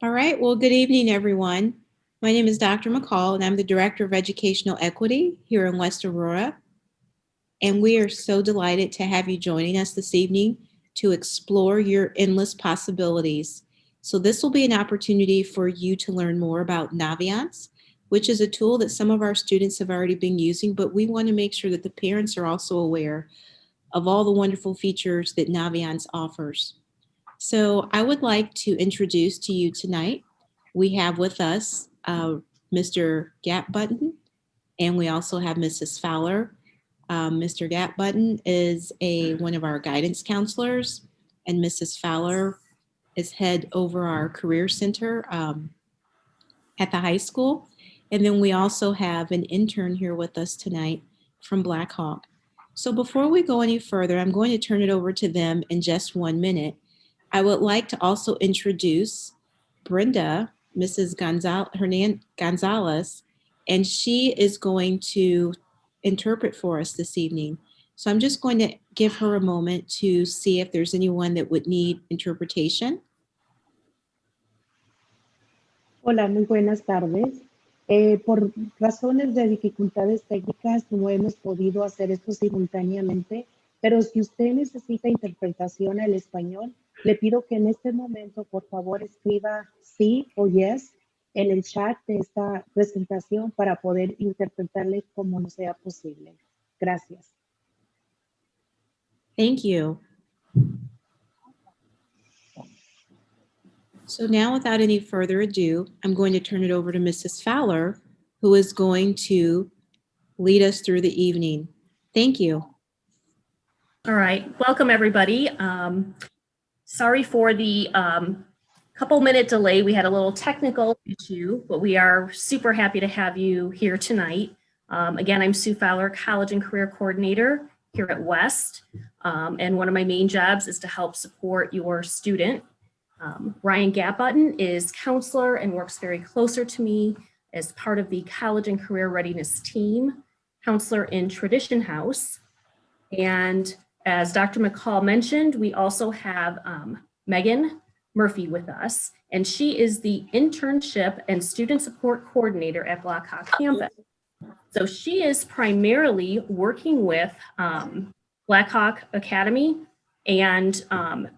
All right, well, good evening, everyone. My name is Dr. McCall, and I'm the Director of Educational Equity here in West Aurora. And we are so delighted to have you joining us this evening to explore your endless possibilities. So this will be an opportunity for you to learn more about Naviance, which is a tool that some of our students have already been using, but we want to make sure that the parents are also aware of all the wonderful features that Naviance offers. So I would like to introduce to you tonight, we have with us Mr. Gap Button, and we also have Mrs. Fowler. Mr. Gap Button is one of our guidance counselors, and Mrs. Fowler is head over our career center at the high school. And then we also have an intern here with us tonight from Black Hawk. So before we go any further, I'm going to turn it over to them in just 1 minute. I would like to also introduce Brenda, Mrs. Gonzalez, and she is going to interpret for us this evening. So I'm just going to give her a moment to see if there's anyone that would need interpretation. Hola, muy buenas tardes. Por razones de dificultades técnicas no hemos podido hacer esto simultáneamente, pero si usted necesita interpretación al español, le pido que en este momento, por favor, escriba sí o yes en el chat de esta presentación para poder interpretarle como nos sea posible. Gracias. Thank you. So now, without any further ado, I'm going to turn it over to Mrs. Fowler, who is going to lead us through the evening. Thank you. All right, welcome everybody. Sorry for the couple-minute delay. We had a little technical issue, but we are super happy to have you here tonight. Again, I'm Sue Fowler, College and Career Coordinator here at West, and one of my main jobs is to help support your student. Ryan Gapbutton is counselor and works very closer to me as part of the College and Career Readiness team, counselor in Tradition House. And as Dr. McCall mentioned, we also have Megan Murphy with us, and she is the internship and student support coordinator at Black Hawk campus. So she is primarily working with Black Hawk Academy and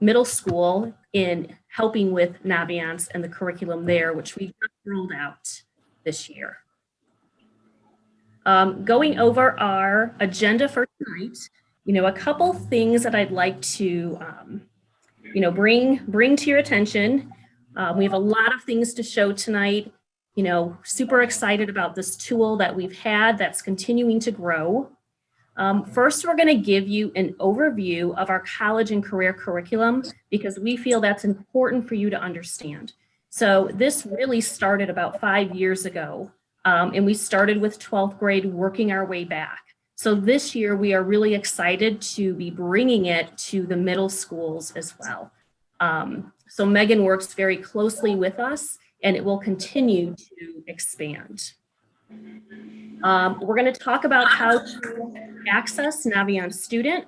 middle school in helping with Naviance and the curriculum there, which we just rolled out this year. Going over our agenda for tonight, a couple things that I'd like to, bring to your attention. We have a lot of things to show tonight. Super excited about this tool that we've had that's continuing to grow. First, we're going to give you an overview of our college and career curriculum because we feel that's important for you to understand. So this really started about 5 years ago, and we started with 12th grade working our way back. So this year, we are really excited to be bringing it to the middle schools as well. So Megan works very closely with us, and it will continue to expand. We're going to talk about how to access Naviance Student.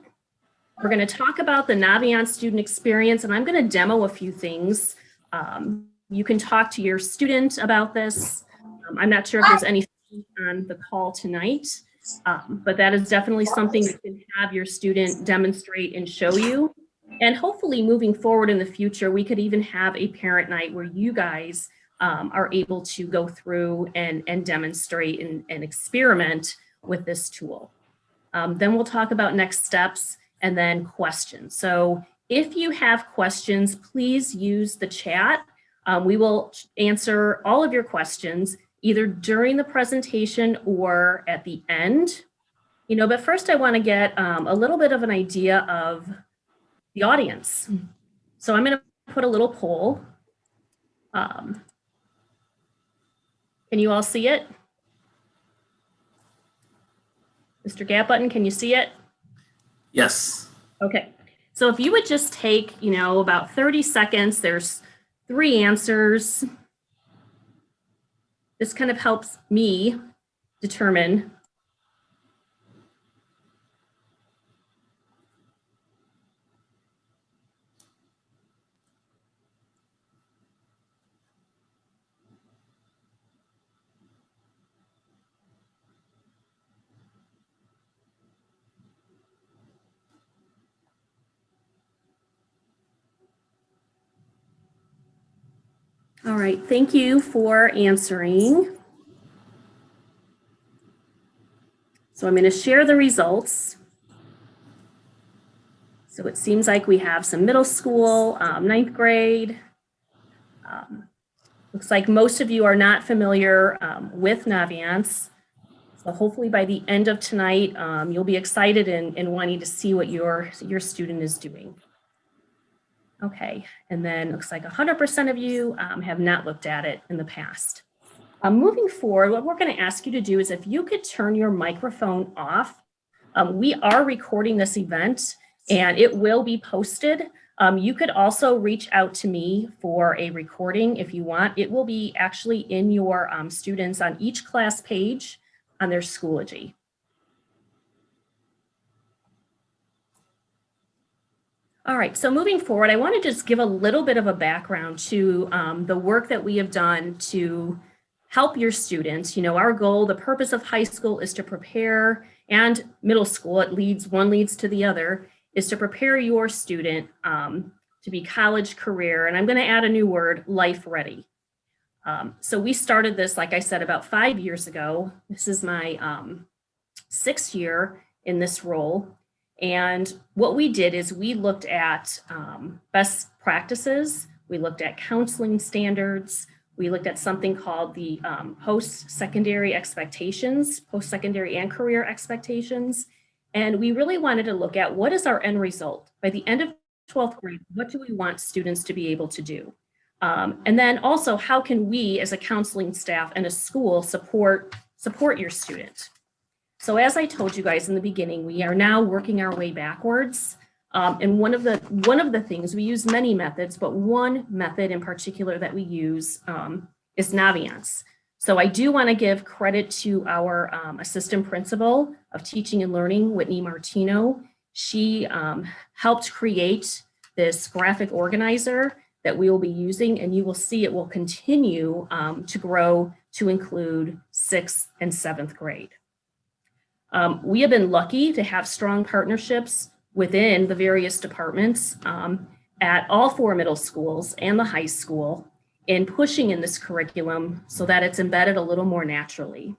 We're going to talk about the Naviance student experience, and I'm going to demo a few things. You can talk to your student about this. I'm not sure if there's any on the call tonight, but that is definitely something you can have your student demonstrate and show you. And hopefully moving forward in the future, we could even have a parent night where you guys are able to go through and demonstrate and experiment with this tool. Then we'll talk about next steps and then questions. So if you have questions, please use the chat. We will answer all of your questions either during the presentation or at the end. But first I want to get a little bit of an idea of the audience. So I'm going to put a little poll. Can you all see it? Mr. Gapbutton, can you see it? Yes. Okay. So if you would just take, about 30 seconds, there's 3 answers. This kind of helps me determine All right, thank you for answering. So I'm going to share the results. So it seems like we have some middle school, ninth grade. Looks like most of you are not familiar with Naviance. So hopefully by the end of tonight, you'll be excited and wanting to see what your student is doing. Okay, and then looks like 100% of you have not looked at it in the past. Moving forward, what we're going to ask you to do is if you could turn your microphone off. We are recording this event and it will be posted. You could also reach out to me for a recording if you want. It will be actually in your students on each class page on their Schoology. All right, so moving forward, I want to just give a little bit of a background to the work that we have done to help your students. You know, our goal, the purpose of high school is to prepare, and middle school, one leads to the other, is to prepare your student to be college, career, and I'm going to add a new word, life ready. So we started this, like I said, about 5 years ago. This is my 6th year in this role. And what we did is we looked at best practices. We looked at counseling standards. We looked at something called the post-secondary expectations, post-secondary and career expectations. And we really wanted to look at what is our end result. By the end of 12th grade, what do we want students to be able to do? And then also, how can we as a counseling staff and a school support your student? So as I told you guys in the beginning, we are now working our way backwards. And one of the things, we use many methods, but one method in particular that we use is Naviance. So I do want to give credit to our assistant principal of teaching and learning, Whitney Martino. She helped create this graphic organizer that we will be using, and you will see it will continue to grow to include 6th and 7th grade. We have been lucky to have strong partnerships within the various departments at all 4 middle schools and the high school in pushing in this curriculum so that it's embedded a little more naturally.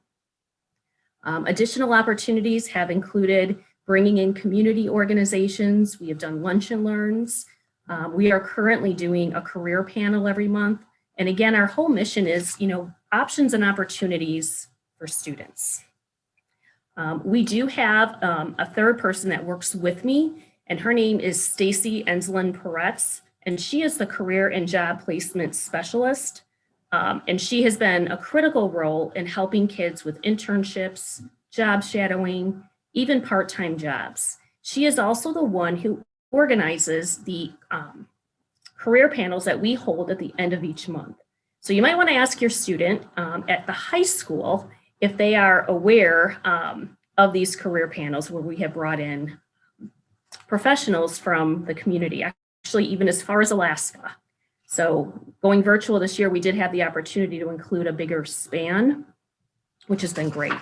Additional opportunities have included bringing in community organizations. We have done lunch and learns. We are currently doing a career panel every month. And again, our whole mission is, options and opportunities for students. We do have a third person that works with me, and her name is Stacy Enslin Peretz, and she is the career and job placement specialist. And she has been a critical role in helping kids with internships, job shadowing, even part-time jobs. She is also the one who organizes the career panels that we hold at the end of each month. So you might want to ask your student at the high school if they are aware of these career panels where we have brought in professionals from the community, actually even as far as Alaska. So going virtual this year, we did have the opportunity to include a bigger span, which has been great.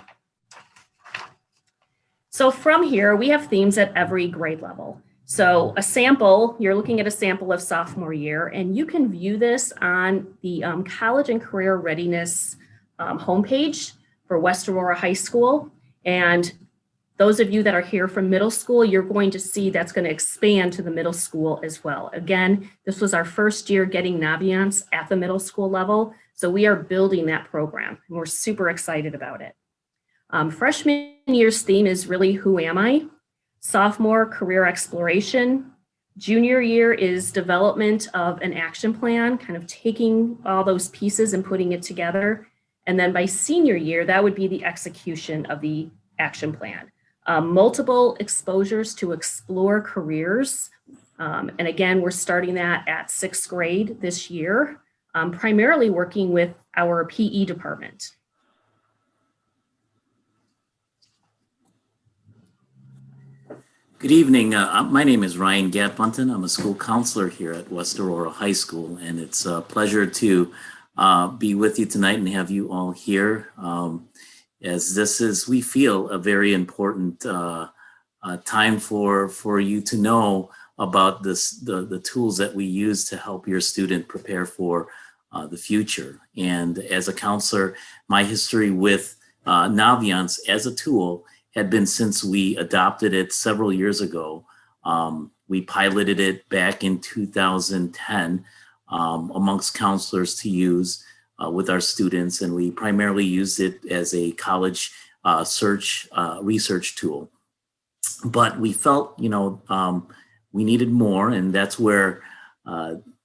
So from here, we have themes at every grade level. So a sample, you're looking at a sample of sophomore year, and you can view this on the College and Career Readiness homepage for West Aurora High School. And those of you that are here from middle school, you're going to see that's going to expand to the middle school as well. Again, this was our first year getting Naviance at the middle school level. So we are building that program, and we're super excited about it. Freshman year's theme is really, who am I? Sophomore, career exploration. Junior year is development of an action plan, kind of taking all those pieces and putting it together. And then by senior year, that would be the execution of the action plan. Multiple exposures to explore careers. And again, we're starting that at 6th grade this year, primarily working with our PE department. Good evening. My name is Ryan Gatbunton. I'm a school counselor here at West Aurora High School, and it's a pleasure to be with you tonight and have you all here, as this is, we feel, a very important time for you to know about the tools that we use to help your student prepare for the future. And as a counselor, my history with Naviance as a tool had been since we adopted it several years ago. We piloted it back in 2010 amongst counselors to use with our students, and we primarily used it as a college research tool. But we felt, we needed more, and that's where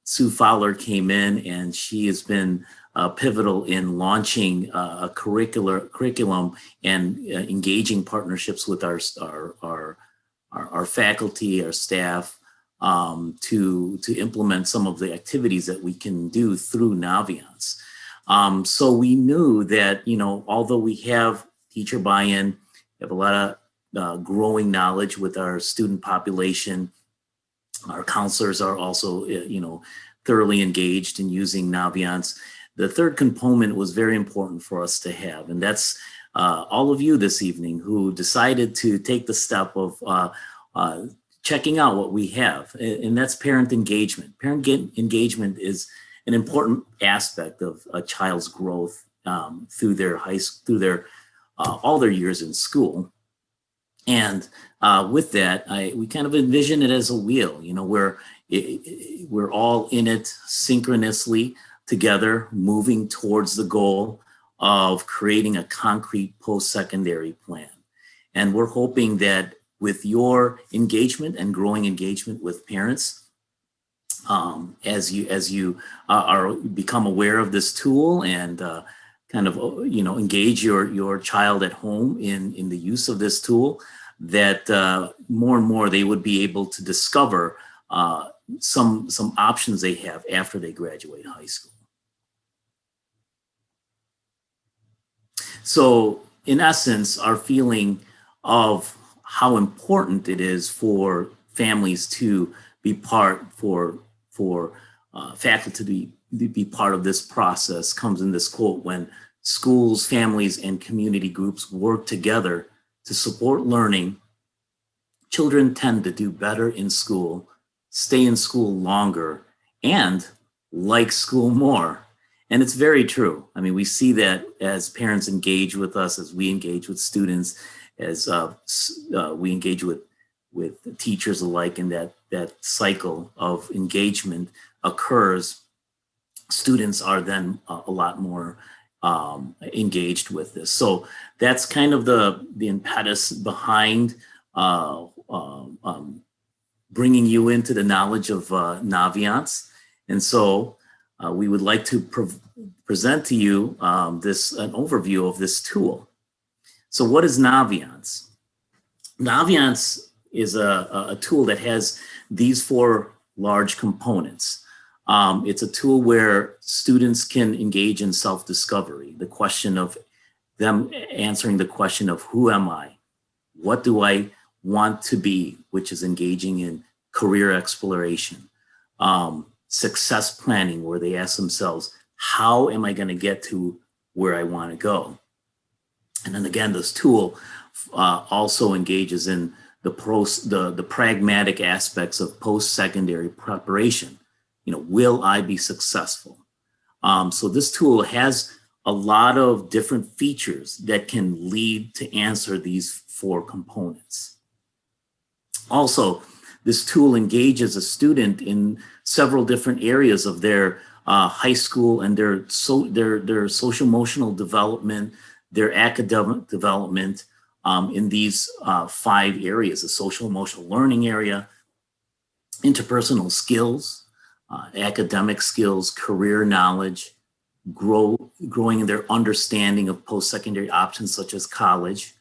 Sue Fowler came in, and she has been pivotal in launching a curriculum and engaging partnerships with our faculty, our staff, to implement some of the activities that we can do through Naviance. So we knew that, although we have teacher buy-in, we have a lot of growing knowledge with our student population, our counselors are also, thoroughly engaged in using Naviance. The third component was very important for us to have, and that's all of you this evening who decided to take the step of checking out what we have, and that's parent engagement. Parent engagement is an important aspect of a child's growth through their all their years in school. And with that, we kind of envision it as a wheel, where we're all in it synchronously together, moving towards the goal of creating a concrete post-secondary plan. And we're hoping that with your engagement and growing engagement with parents, as you become aware of this tool and kind of engage your child at home in the use of this tool, that more and more they would be able to discover some options they have after they graduate high school. So in essence, our feeling of how important it is for families to be for faculty to be part of this process comes in this quote: when schools, families, and community groups work together to support learning, children tend to do better in school, stay in school longer, and like school more. And it's very true. I mean, we see that as parents engage with us, as we engage with students, as we engage with teachers alike, and that cycle of engagement occurs, students are then a lot more engaged with this. So that's kind of the impetus behind bringing you into the knowledge of Naviance. And so we would like to present to you an overview of this tool. So what is Naviance? Naviance is a tool that has these four large components. It's a tool where students can engage in self-discovery, the question of them answering the question of who am I? What do I want to be, which is engaging in career exploration. Success planning, where they ask themselves, how am I going to get to where I want to go? And then again, this tool also engages in the pragmatic aspects of post-secondary preparation. Will I be successful? So this tool has a lot of different features that can lead to answer these four components. Also, this tool engages a student in several different areas of their high school and their social emotional development, their academic development in these 5 areas: the social emotional learning area, interpersonal skills, academic skills, career knowledge, growing in their understanding of post-secondary options such as college.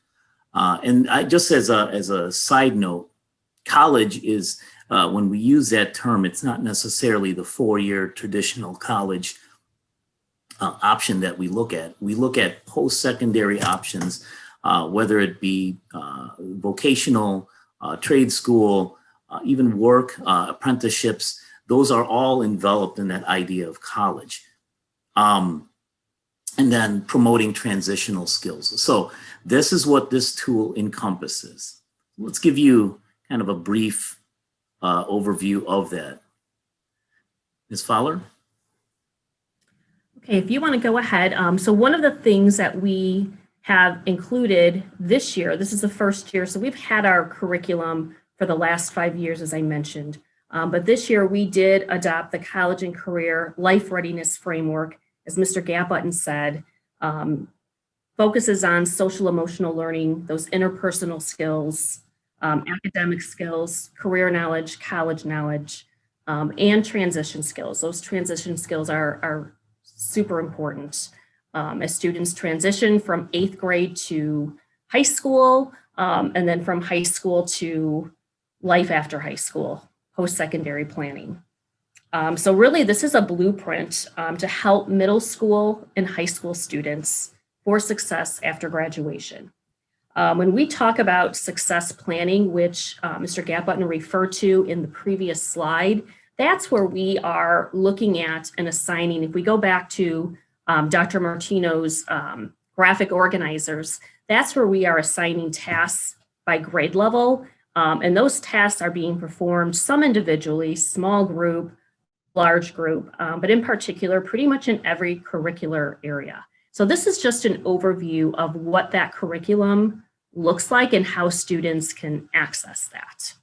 And just as a side note, college is, when we use that term, it's not necessarily the 4-year traditional college option that we look at. We look at post-secondary options, whether it be vocational, trade school, even work, apprenticeships. Those are all enveloped in that idea of college. And then promoting transitional skills. So this is what this tool encompasses. Let's give you kind of a brief overview of that. Ms. Fowler? Okay, if you want to go ahead. So one of the things that we have included this year, this is the first year, so we've had our curriculum for the last 5 years, as I mentioned. But this year we did adopt the College and Career Life Readiness Framework, as Mr. Gapbutton said, focuses on social emotional learning, those interpersonal skills, academic skills, career knowledge, college knowledge, and transition skills. Those transition skills are super important as students transition from 8th grade to high school, and then from high school to life after high school, post-secondary planning. So really, this is a blueprint to help middle school and high school students for success after graduation. When we talk about success planning, which Mr. Gapbutton referred to in the previous slide, that's where we are looking at and assigning. If we go back to Dr. Martino's graphic organizers, that's where we are assigning tasks by grade level. And those tasks are being performed, some individually, small group, large group, but in particular, pretty much in every curricular area. So this is just an overview of what that curriculum looks like and how students can access that.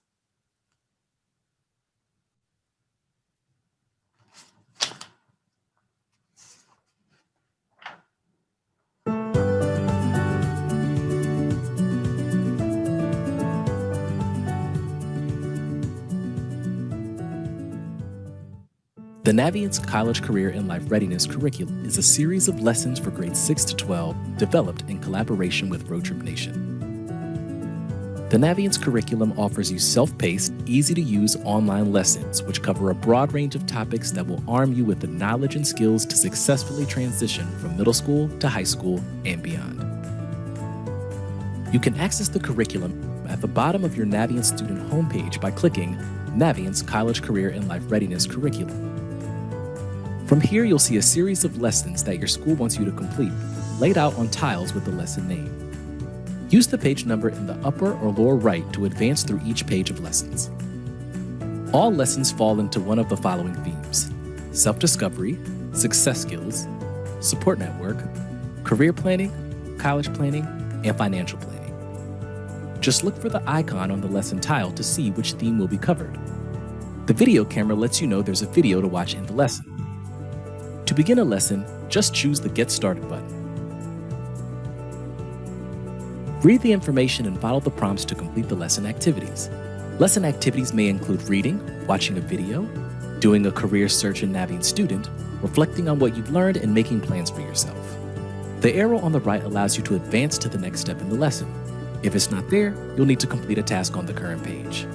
The Naviance College Career and Life Readiness Curriculum is a series of lessons for grades 6 to 12 developed in collaboration with Road Trip Nation. The Naviance curriculum offers you self-paced, easy-to-use online lessons which cover a broad range of topics that will arm you with the knowledge and skills to successfully transition from middle school to high school and beyond. You can access the curriculum at the bottom of your Naviance student homepage by clicking Naviance College Career and Life Readiness Curriculum. From here, you'll see a series of lessons that your school wants you to complete, laid out on tiles with the lesson name. Use the page number in the upper or lower right to advance through each page of lessons. All lessons fall into one of the following themes: self-discovery, success skills, support network, career planning, college planning, and financial planning. Just look for the icon on the lesson tile to see which theme will be covered. The video camera lets you know there's a video to watch in the lesson. To begin a lesson, just choose the Get Started button. Read the information and follow the prompts to complete the lesson activities. Lesson activities may include reading, watching a video, doing a career search in Naviance Student, reflecting on what you've learned, and making plans for yourself. The arrow on the right allows you to advance to the next step in the lesson. If it's not there, you'll need to complete a task on the current page.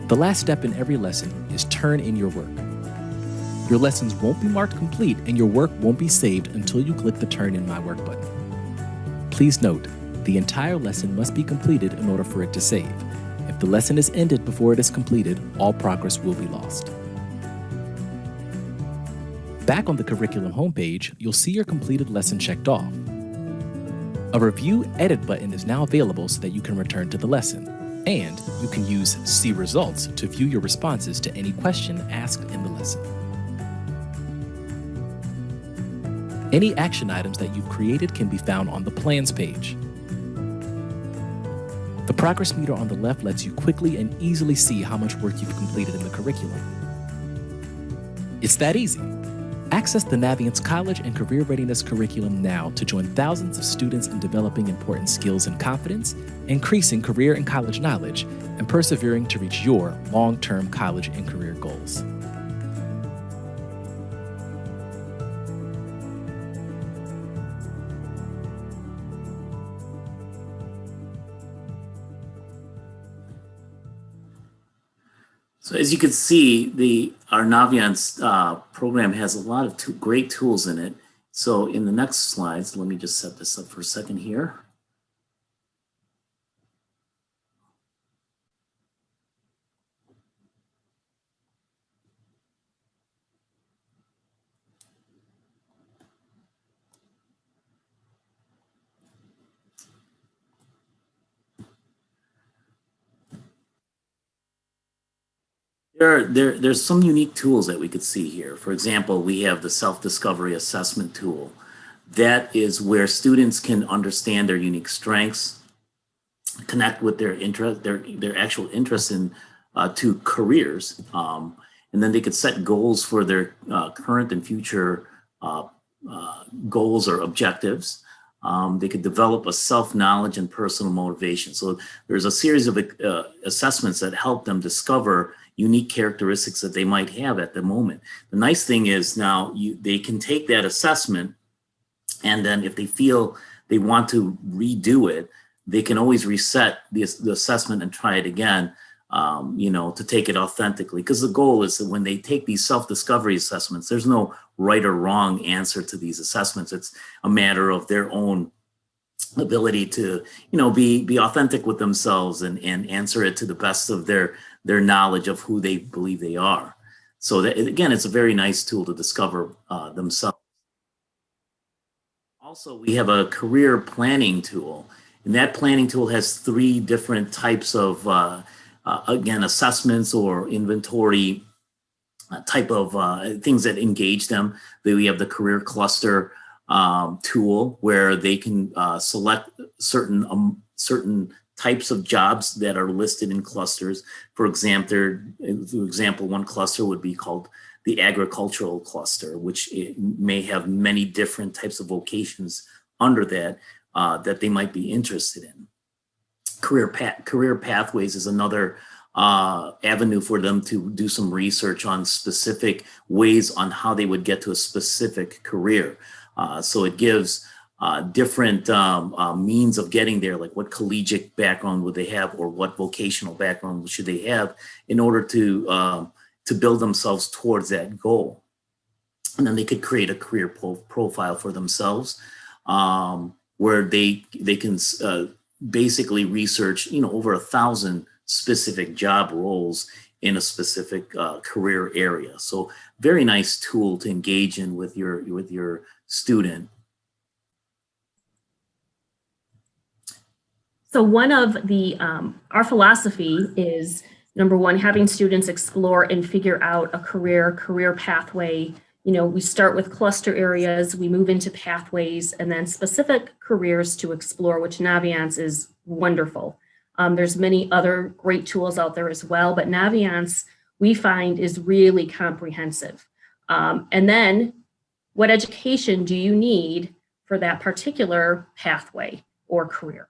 The last step in every lesson is turn in your work. Your lessons won't be marked complete and your work won't be saved until you click the Turn in My Work button. Please note, the entire lesson must be completed in order for it to save. If the lesson is ended before it is completed, all progress will be lost. Back on the curriculum homepage, you'll see your completed lesson checked off. A Review Edit button is now available so that you can return to the lesson. And you can use See Results to view your responses to any question asked in the lesson. Any action items that you've created can be found on the Plans page. The progress meter on the left lets you quickly and easily see how much work you've completed in the curriculum. It's that easy. Access the Naviance College and Career Readiness Curriculum now to join thousands of students in developing important skills and confidence, increasing career and college knowledge, and persevering to reach your long-term college and career goals. So as you can see, our Naviance program has a lot of great tools in it. So in the next slides, let me just set this up for a second here. There's some unique tools that we could see here. For example, we have the Self-Discovery Assessment tool. That is where students can understand their unique strengths, connect with their interest, their actual interest in to careers, and then they could set goals for their current and future goals or objectives. They could develop a self-knowledge and personal motivation. So there's a series of assessments that help them discover unique characteristics that they might have at the moment. The nice thing is now they can take that assessment, and then if they feel they want to redo it, they can always reset the assessment and try it again, to take it authentically. Because the goal is that when they take these self-discovery assessments, there's no right or wrong answer to these assessments. It's a matter of their own ability to, be authentic with themselves and answer it to the best of their knowledge of who they believe they are. So that, again, it's a very nice tool to discover themselves. Also, we have a career planning tool, and that planning tool has 3 different types of, again, assessments or inventory type of things that engage them. Then we have the career cluster tool where they can select certain types of jobs that are listed in clusters. For example, one cluster would be called the agricultural cluster, which may have many different types of vocations under that that they might be interested in. Career pathways is another avenue for them to do some research on specific ways on how they would get to a specific career. So it gives different means of getting there, like what collegiate background would they have, or what vocational background should they have in order to build themselves towards that goal. And then they could create a career profile for themselves, where they can basically research, over 1,000 specific job roles in a specific career area. So very nice tool to engage in with your student. So one of the, our philosophy is, number one, having students explore and figure out a career pathway. We start with cluster areas, we move into pathways, and then specific careers to explore, which Naviance is wonderful. There's many other great tools out there as well, but Naviance, we find, is really comprehensive. And then what education do you need for that particular pathway or career?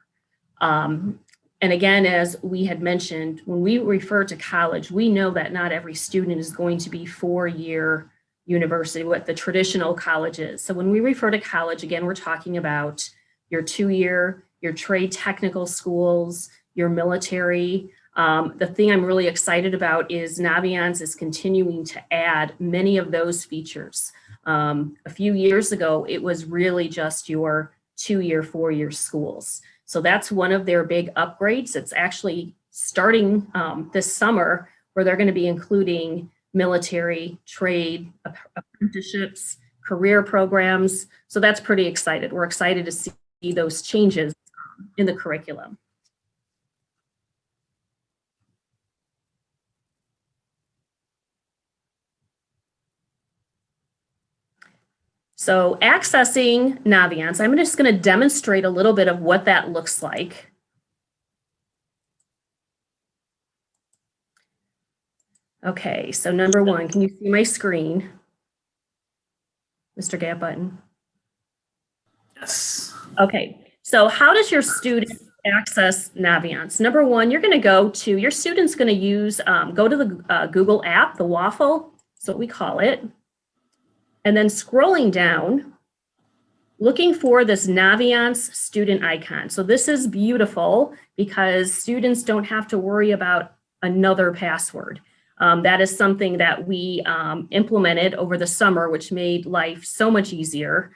And again, as we had mentioned, when we refer to college, we know that not every student is going to be 4-year university, what the traditional college is. So when we refer to college, again, we're talking about your 2-year, your trade technical schools, your military. The thing I'm really excited about is Naviance is continuing to add many of those features. A few years ago, it was really just your 2-year, 4-year schools. So that's one of their big upgrades. It's actually starting this summer, where they're going to be including military, trade, apprenticeships, career programs. So that's pretty excited. We're excited to see those changes in the curriculum. So accessing Naviance, I'm just going to demonstrate a little bit of what that looks like. Okay, so number one, can you see my screen, Mr. Gap Button? Yes. Okay, so how does your student access Naviance? Number one, you're going to your student's going to use, go to the Google app, the waffle, that's what we call it. And then scrolling down, looking for this Naviance student icon. So this is beautiful because students don't have to worry about another password. That is something that we implemented over the summer, which made life so much easier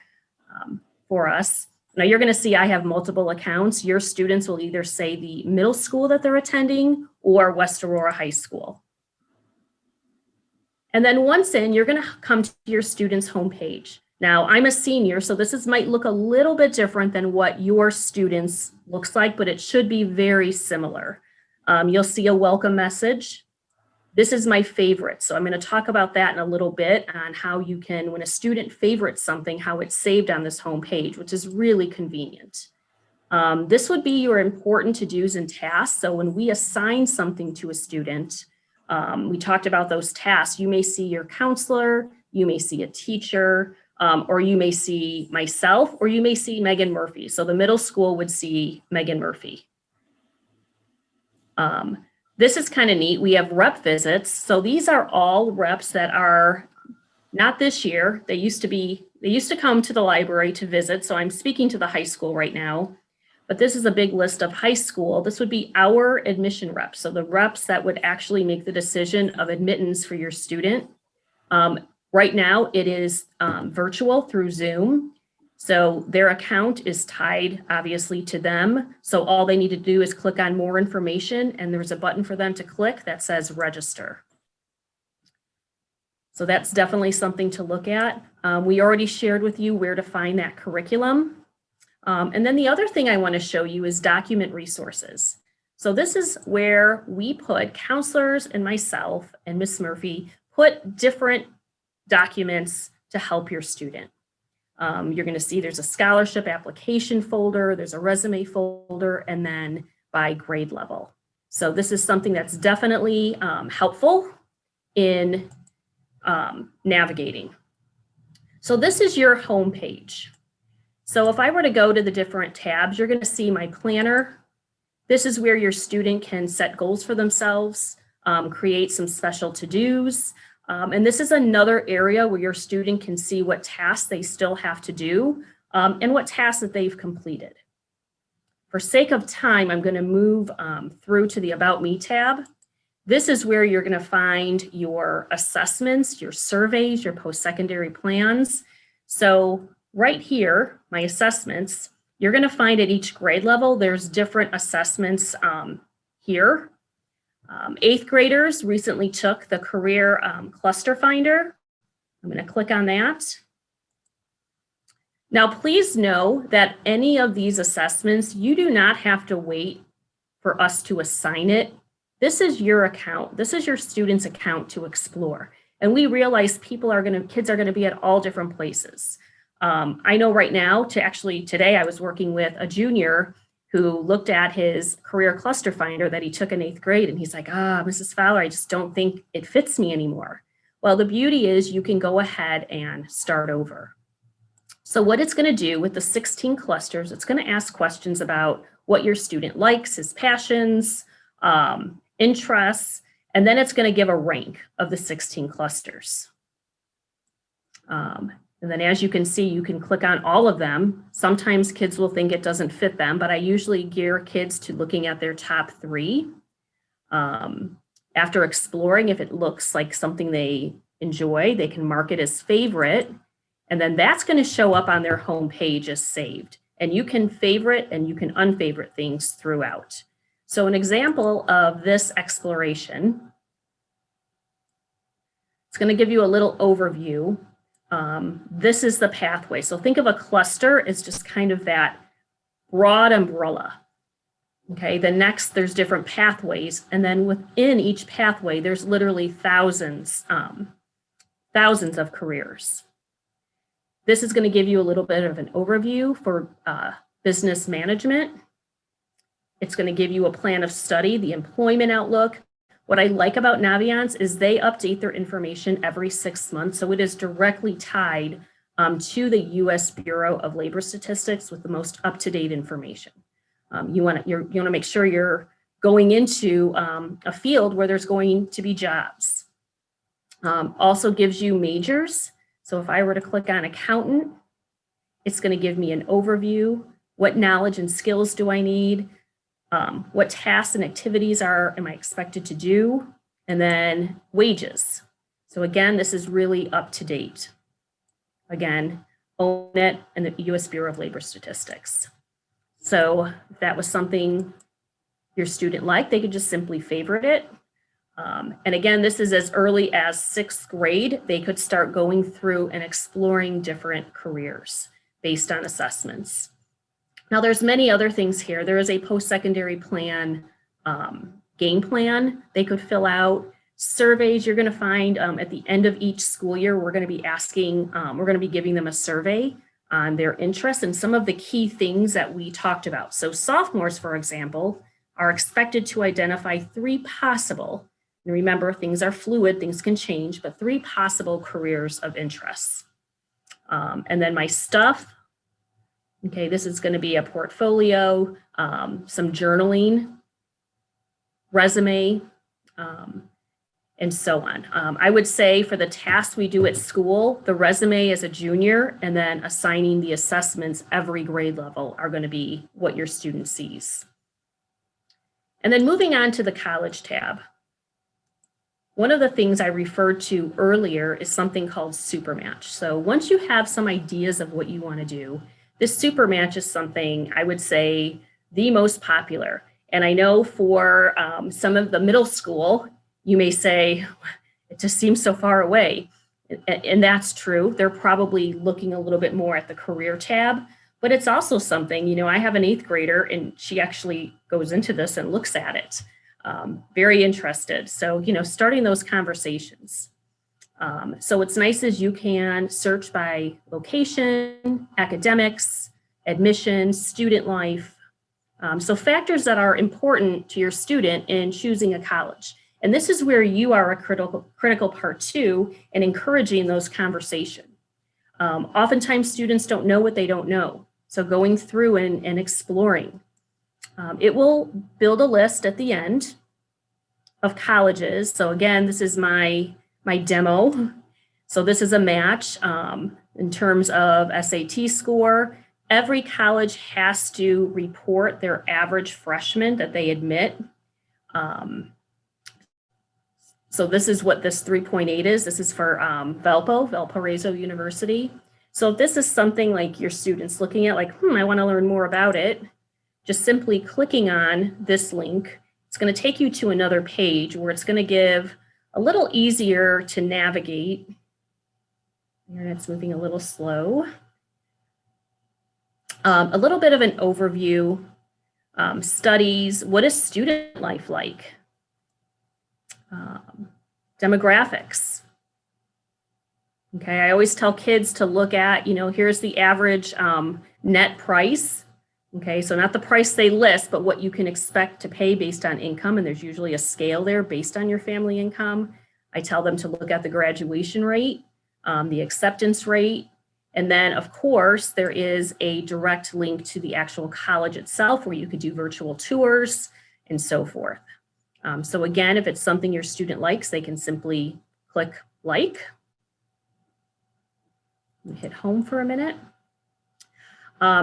for us. Now you're going to see I have multiple accounts. Your students will either say the middle school that they're attending or West Aurora High School. And then once in, you're going to come to your student's homepage. Now, I'm a senior, so this might look a little bit different than what your students looks like, but it should be very similar. You'll see a welcome message. This is my favorite. So I'm going to talk about that in a little bit on how you can, when a student favorites something, how it's saved on this home page, which is really convenient. This would be your important to-dos and tasks. So when we assign something to a student, we talked about those tasks. You may see your counselor, you may see a teacher, or you may see myself, or you may see Megan Murphy. So the middle school would see Megan Murphy. This is kind of neat. We have rep visits. So these are all reps that are not this year. They used to come to the library to visit. So I'm speaking to the high school right now, but this is a big list of high school. This would be our admission reps. So the reps that would actually make the decision of admittance for your student. Right now it is virtual through Zoom. So their account is tied obviously to them. So all they need to do is click on more information, and there's a button for them to click that says register. So that's definitely something to look at. We already shared with you where to find that curriculum. And then the other thing I want to show you is document resources. So this is where we put counselors and myself and Miss Murphy put different documents to help your student. You're going to see there's a scholarship application folder, there's a resume folder, and then by grade level. So this is something that's definitely helpful in navigating. So this is your home page. So if I were to go to the different tabs, you're going to see my planner. This is where your student can set goals for themselves, create some special to-dos. And this is another area where your student can see what tasks they still have to do and what tasks that they've completed. For sake of time, I'm going to move through to the About Me tab. This is where you're going to find your assessments, your surveys, your post-secondary plans. So right here, my assessments, you're going to find at each grade level, there's different assessments here. 8th graders recently took the Career Cluster Finder. I'm going to click on that. Now, please know that any of these assessments, you do not have to wait for us to assign it. This is your account. This is your student's account to explore. And we realize kids are going to be at all different places. I know right now, today I was working with a junior who looked at his Career Cluster Finder that he took in 8th grade, and he's like, Mrs. Fowler, I just don't think it fits me anymore. Well, the beauty is you can go ahead and start over. So what it's going to do with the 16 clusters, it's going to ask questions about what your student likes, his passions, interests, and then it's going to give a rank of the 16 clusters. And then as you can see, you can click on all of them. Sometimes kids will think it doesn't fit them, but I usually gear kids to looking at their top 3. After exploring, if it looks like something they enjoy, they can mark it as favorite. And then that's going to show up on their home page as saved. And you can favorite and you can unfavorite things throughout. So an example of this exploration, it's going to give you a little overview. This is the pathway. So think of a cluster as just kind of that broad umbrella. Okay, the next there's different pathways, and then within each pathway, there's literally thousands of careers. This is going to give you a little bit of an overview for business management. It's going to give you a plan of study, the employment outlook. What I like about Naviance is they update their information every 6 months, so it is directly tied to the U.S. Bureau of Labor Statistics with the most up-to-date information. You want to make sure you're going into a field where there's going to be jobs. Also gives you majors. So if I were to click on accountant, it's going to give me an overview. What knowledge and skills do I need? What tasks and activities am I expected to do? And then wages. So again, this is really up to date. Again, own it and the U.S. Bureau of Labor Statistics. So if that was something your student liked, they could just simply favorite it. And again, this is as early as 6th grade. They could start going through and exploring different careers based on assessments. Now, there's many other things here. There is a post-secondary plan game plan they could fill out. Surveys, you're going to find at the end of each school year, we're going to be asking, we're going to be giving them a survey on their interests and some of the key things that we talked about. So sophomores, for example, are expected to identify 3 possible, and remember, things are fluid, things can change, but 3 possible careers of interest. And then my stuff, okay, this is going to be a portfolio, some journaling, resume, and so on. I would say for the tasks we do at school, the resume as a junior and then assigning the assessments every grade level are going to be what your student sees. And then moving on to the college tab. One of the things I referred to earlier is something called Supermatch. So once you have some ideas of what you want to do, this Supermatch is something I would say the most popular. And I know for some of the middle school, you may say, it just seems so far away. And that's true. They're probably looking a little bit more at the career tab, but it's also something, you know, I have an 8th grader and she actually goes into this and looks at it. Very interested. So, you know, starting those conversations. So what's nice is you can search by location, academics, admissions, student life. So factors that are important to your student in choosing a college. And this is where you are a critical part too in encouraging those conversations. Oftentimes students don't know what they don't know. So going through and exploring. It will build a list at the end of colleges. So again, this is my demo. So this is a match in terms of SAT score. Every college has to report their average freshmen that they admit. So this is what this 3.8 is. This is for Valparaiso University. So if this is something like your students looking at like, I want to learn more about it, just simply clicking on this link, it's going to take you to another page where it's going to give a little easier to navigate. Internet's moving a little slow. A little bit of an overview, studies, what is student life like? Demographics. Okay, I always tell kids to look at, you know, here's the average net price. Okay, so not the price they list, but what you can expect to pay based on income. And there's usually a scale there based on your family income. I tell them to look at the graduation rate, the acceptance rate. And then, of course, there is a direct link to the actual college itself where you could do virtual tours and so forth. So again, if it's something your student likes, they can simply click like. Hit home for a minute.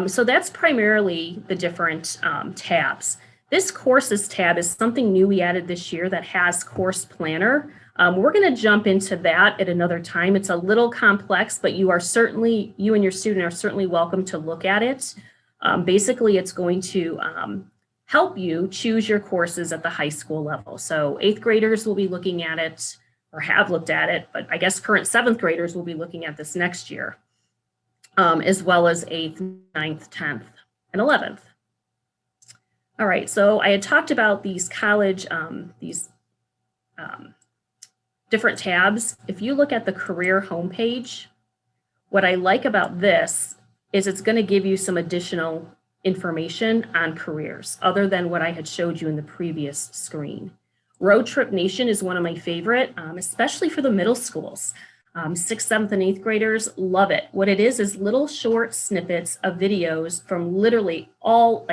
So that's primarily the different tabs. This courses tab is something new we added this year that has course planner. We're going to jump into that at another time. It's a little complex, but you and your student are certainly welcome to look at it. Basically, it's going to help you choose your courses at the high school level. So 8th graders will be looking at it or have looked at it, but I guess current 7th graders will be looking at this next year, as well as 8th, 9th, 10th, and 11th. All right, so I had talked about these college, different tabs. If you look at the career homepage, what I like about this is it's going to give you some additional information on careers other than what I had showed you in the previous screen. Road Trip Nation is one of my favorite, especially for the middle schools. 6th, 7th, and 8th graders love it. What it is little short snippets of videos from literally all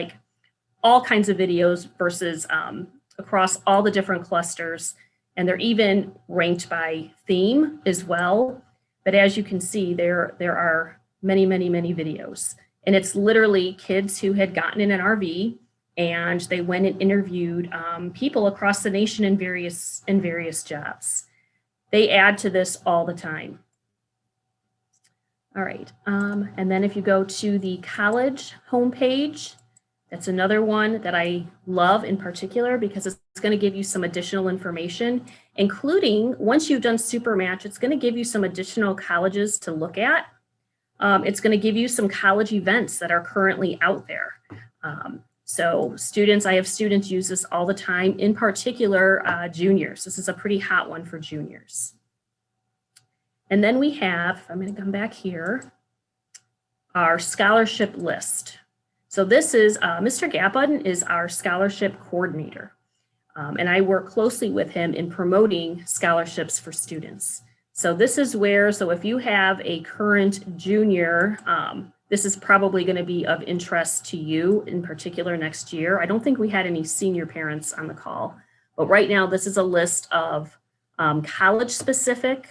kinds of videos versus across all the different clusters. And they're even ranked by theme as well. But as you can see, there are many, many, many videos. And it's literally kids who had gotten in an RV and they went and interviewed people across the nation in various jobs. They add to this all the time. All right, and then if you go to the college homepage, that's another one that I love in particular because it's going to give you some additional information, including once you've done Supermatch, it's going to give you some additional colleges to look at. It's going to give you some college events that are currently out there. So students, I have students use this all the time, in particular juniors. This is a pretty hot one for juniors. And then we have, I'm going to come back here, our scholarship list. So this is, Mr. Gapon is our scholarship coordinator. And I work closely with him in promoting scholarships for students. So this is where, so if you have a current junior, this is probably going to be of interest to you in particular next year. I don't think we had any senior parents on the call, but right now this is a list of college-specific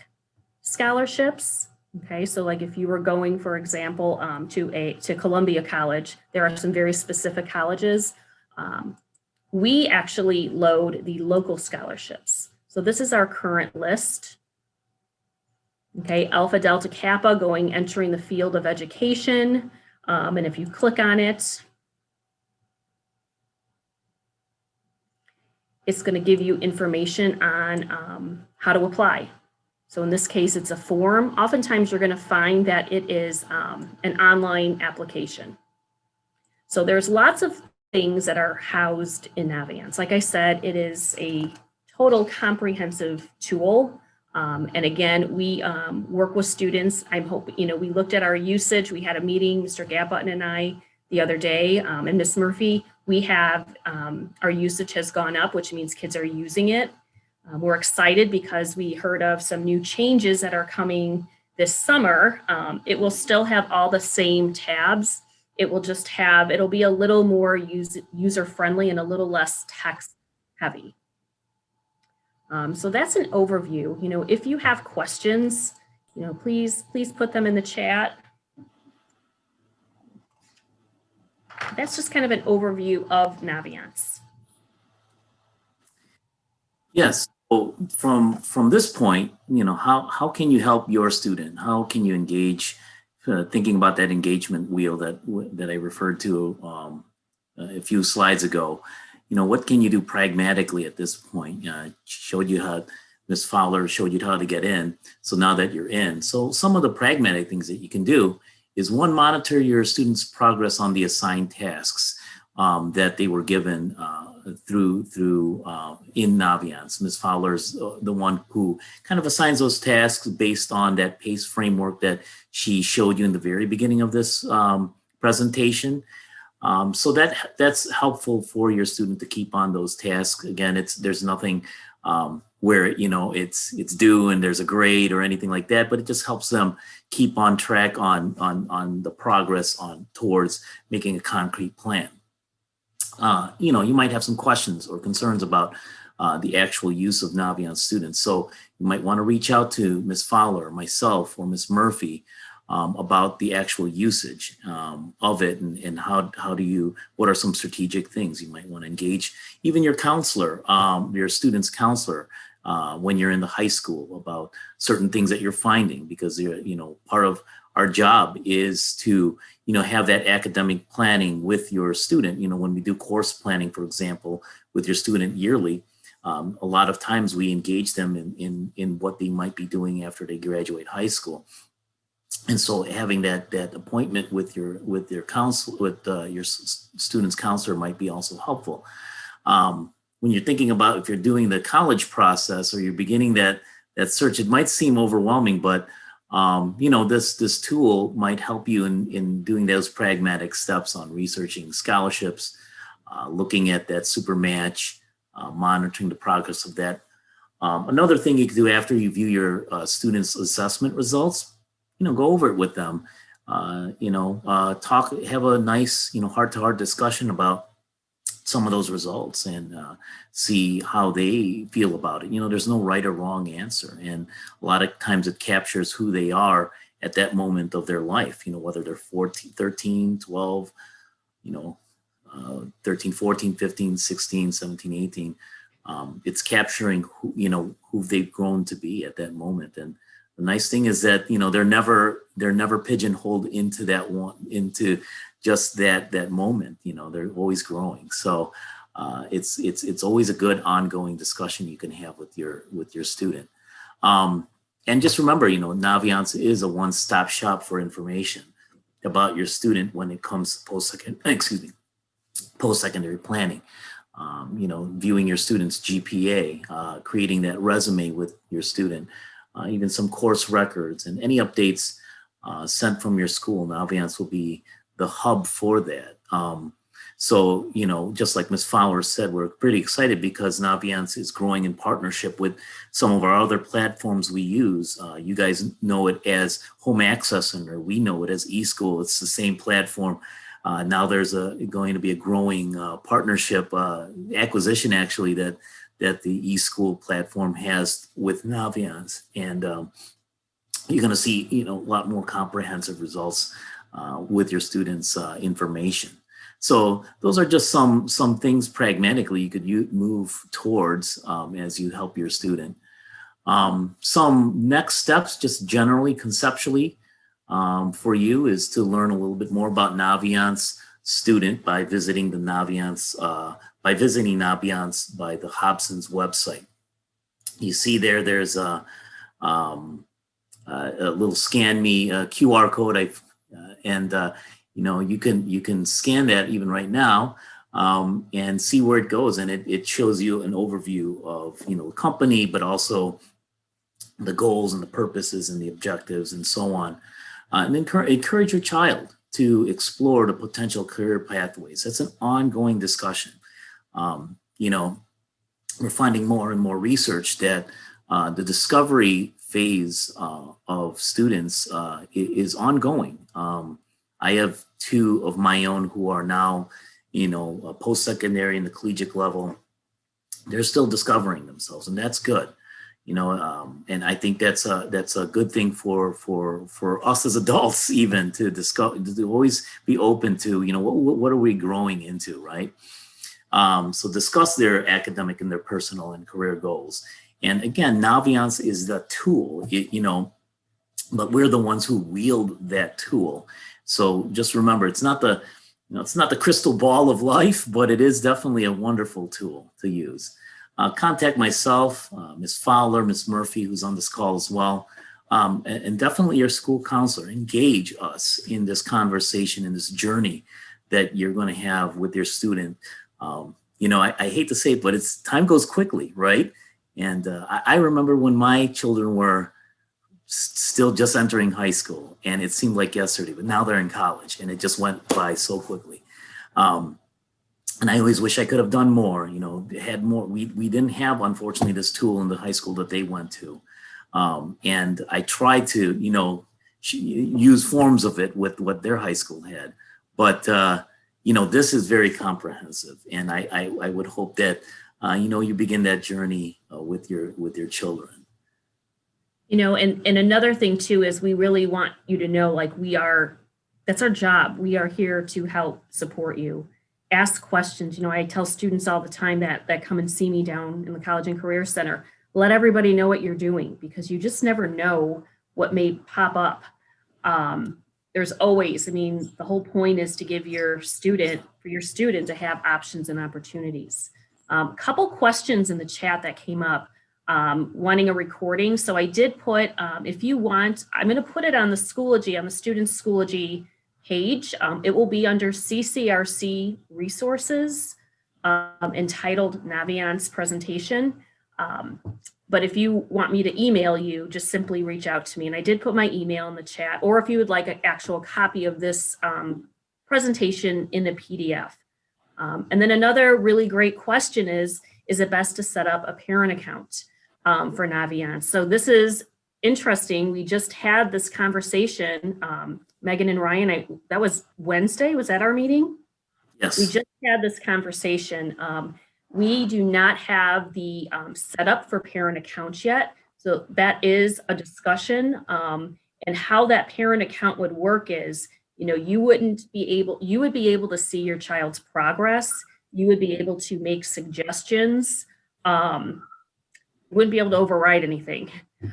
scholarships. Okay, so like if you were going, for example, to Columbia College, there are some very specific colleges. We actually load the local scholarships. So this is our current list. Okay, Alpha Delta Kappa entering the field of education. And if you click on it, it's going to give you information on how to apply. So in this case, it's a form. Oftentimes you're going to find that it is an online application. So there's lots of things that are housed in Naviance. Like I said, it is a total comprehensive tool. And again, we work with students. I'm hoping, we looked at our usage. We had a meeting, Mr. Gapbutton and I, the other day, and Ms. Murphy. We have, our usage has gone up, which means kids are using it. We're excited because we heard of some new changes that are coming this summer. It will still have all the same tabs. It will just have, it'll be a little more user-friendly and a little less text heavy. So that's an overview. If you have questions, please put them in the chat. That's just kind of an overview of Naviance. Yes. So from this point, how can you help your student? How can you engage? Thinking about that engagement wheel that I referred to a few slides ago. What can you do pragmatically at this point? Showed you how, Ms. Fowler showed you how to get in. So now that you're in, so some of the pragmatic things that you can do is, one, monitor your students' progress on the assigned tasks that they were given through in Naviance. Ms. Fowler's the one who kind of assigns those tasks based on that PACE framework that she showed you in the very beginning of this presentation. So that's helpful for your student to keep on those tasks. Again, there's nothing where it's due and there's a grade or anything like that, but it just helps them keep on track on the progress towards making a concrete plan. You might have some questions or concerns about the actual use of Naviance students. So you might want to reach out to Ms. Fowler, myself, or Ms. Murphy about the actual usage of it, and what are some strategic things you might want to engage even your counselor, your student's counselor, when you're in the high school about certain things that you're finding, because part of our job is to have that academic planning with your student. When we do course planning, for example, with your student yearly, a lot of times we engage them in what they might be doing after they graduate high school. And so having that appointment with your student's counselor might be also helpful. When you're thinking about if you're doing the college process or you're beginning that search, it might seem overwhelming, but this tool might help you in doing those pragmatic steps on researching scholarships, looking at that super match, monitoring the progress of that. Another thing you can do after you view your students' assessment results, go over it with them, have a nice, heart-to-heart discussion about some of those results and see how they feel about it. There's no right or wrong answer. And a lot of times it captures who they are at that moment of their life, whether they're 14, 13, 12, 13, 14, 15, 16, 17, 18. It's capturing who they've grown to be at that moment. And the nice thing is that, they're never pigeonholed into just that moment. They're always growing. So it's always a good ongoing discussion you can have with your student. And just remember, Naviance is a one-stop post-secondary planning, viewing your student's GPA, creating that resume with your student, even some course records and any updates sent from your school. Naviance will be the hub for that. So, just like Ms. Fowler said, we're pretty excited because Naviance is growing in partnership with some of our other platforms we use. You guys know it as Home Access Center. We know it as eSchool. It's the same platform. Now there's going to be a growing partnership acquisition, actually, that the eSchool platform has with Naviance. And you're going to see, a lot more comprehensive results with your students' information. So those are just some things pragmatically you could move towards as you help your student. Some next steps, just generally conceptually for you, is to learn a little bit more about Naviance Student by visiting Naviance by the Hobson's website. You see there's a little scan me QR code. You can scan that even right now and see where it goes, and it shows you an overview of the company, but also the goals and the purposes and the objectives and so on. And encourage your child to explore the potential career pathways. That's an ongoing discussion. We're finding more and more research that the discovery phase of students is ongoing. I have two of my own who are now, post-secondary and the collegiate level. They're still discovering themselves, and that's good. And I think that's a good thing for us as adults, even to discover, to always be open to, what are we growing into, right? So discuss their academic and their personal and career goals. And again, Naviance is the tool, but we're the ones who wield that tool. So just remember, it's not the crystal ball of life, but it is definitely a wonderful tool to use. Contact myself, Ms. Fowler, Ms. Murphy, who's on this call as well, and definitely your school counselor. Engage us in this conversation, in this journey that you're going to have with your student. I hate to say it, but time goes quickly, right? And I remember when my children were still just entering high school, and it seemed like yesterday, but now they're in college, and it just went by so quickly. And I always wish I could have done more, had more. We didn't have, unfortunately, this tool in the high school that they went to. And I tried to, use forms of it with what their high school had. But, this is very comprehensive. And I would hope that, you begin that journey with your children. And another thing too is we really want you to know, that's our job. We are here to help support you. Ask questions. I tell students all the time that come and see me down in the College and Career Center, let everybody know what you're doing, because you just never know what may pop up. There's always, the whole point is to give your student to have options and opportunities. Couple questions in the chat that came up. Wanting a recording. So I did put, if you want, I'm going to put it on the Schoology, on the Students' Schoology page. It will be under CCRC resources, entitled Naviance presentation. But if you want me to email you, just simply reach out to me. And I did put my email in the chat, or if you would like an actual copy of this presentation in the PDF. And then another really great question is it best to set up a parent account for Naviance? So this is interesting. We just had this conversation, Megan and Ryan, that was Wednesday. Was that our meeting? Yes. We just had this conversation. We do not have the setup for parent accounts yet. So that is a discussion. And how that parent account would work is, you would be able to see your child's progress. You would be able to make suggestions. Wouldn't be able to override anything,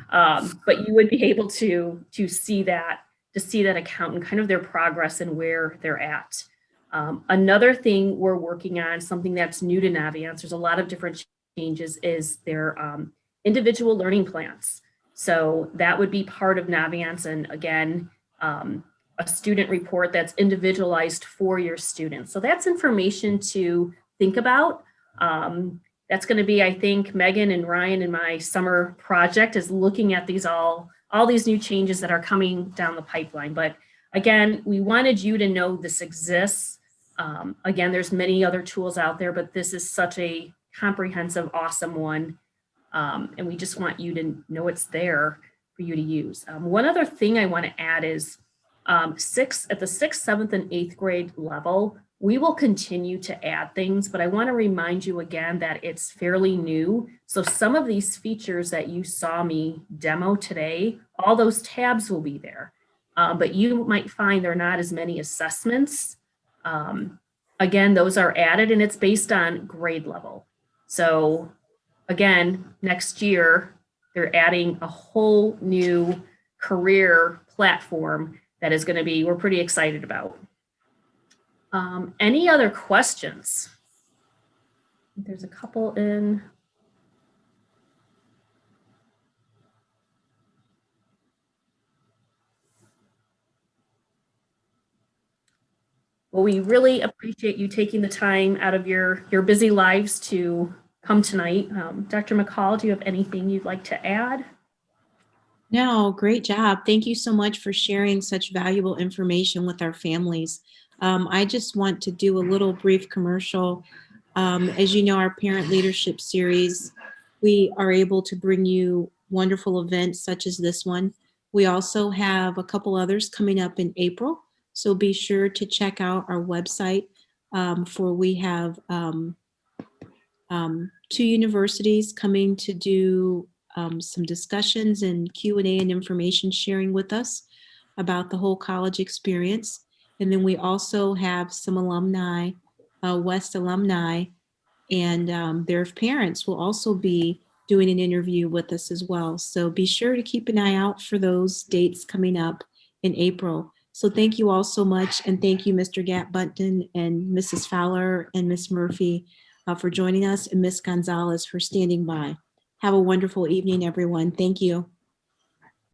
but you would be able to see that account and kind of their progress and where they're at. Another thing we're working on, something that's new to Naviance, there's a lot of different changes, is their individual learning plans. So that would be part of Naviance. And again, a student report that's individualized for your students. So that's information to think about. That's going to be, I think, Megan and Ryan and my summer project is looking at these all these new changes that are coming down the pipeline. But again, we wanted you to know this exists. Again, there's many other tools out there, but this is such a comprehensive, awesome one. And we just want you to know it's there for you to use. One other thing I want to add is at the 6th, 7th, and 8th grade level, we will continue to add things, but I want to remind you again that it's fairly new. So some of these features that you saw me demo today, all those tabs will be there. But you might find there are not as many assessments. Again, those are added and it's based on grade level. So again, next year, they're adding a whole new career platform that is going to be, we're pretty excited about. Any other questions? There's a couple in. Well, we really appreciate you taking the time out of your busy lives to come tonight. Dr. McCall, do you have anything you'd like to add? No, great job. Thank you so much for sharing such valuable information with our families. I just want to do a little brief commercial. As you know, our Parent Leadership Series, we are able to bring you wonderful events such as this one. We also have a couple others coming up in April, so be sure to check out our website for we have 2 universities coming to do some discussions and Q&A and information sharing with us about the whole college experience. And then we also have some alumni, West alumni, and their parents will also be doing an interview with us as well. So be sure to keep an eye out for those dates coming up in April. So thank you all so much. And thank you, Mr. Gatt-Bunton and Mrs. Fowler and Ms. Murphy for joining us, and Ms. Gonzalez for standing by. Have a wonderful evening, everyone. Thank you.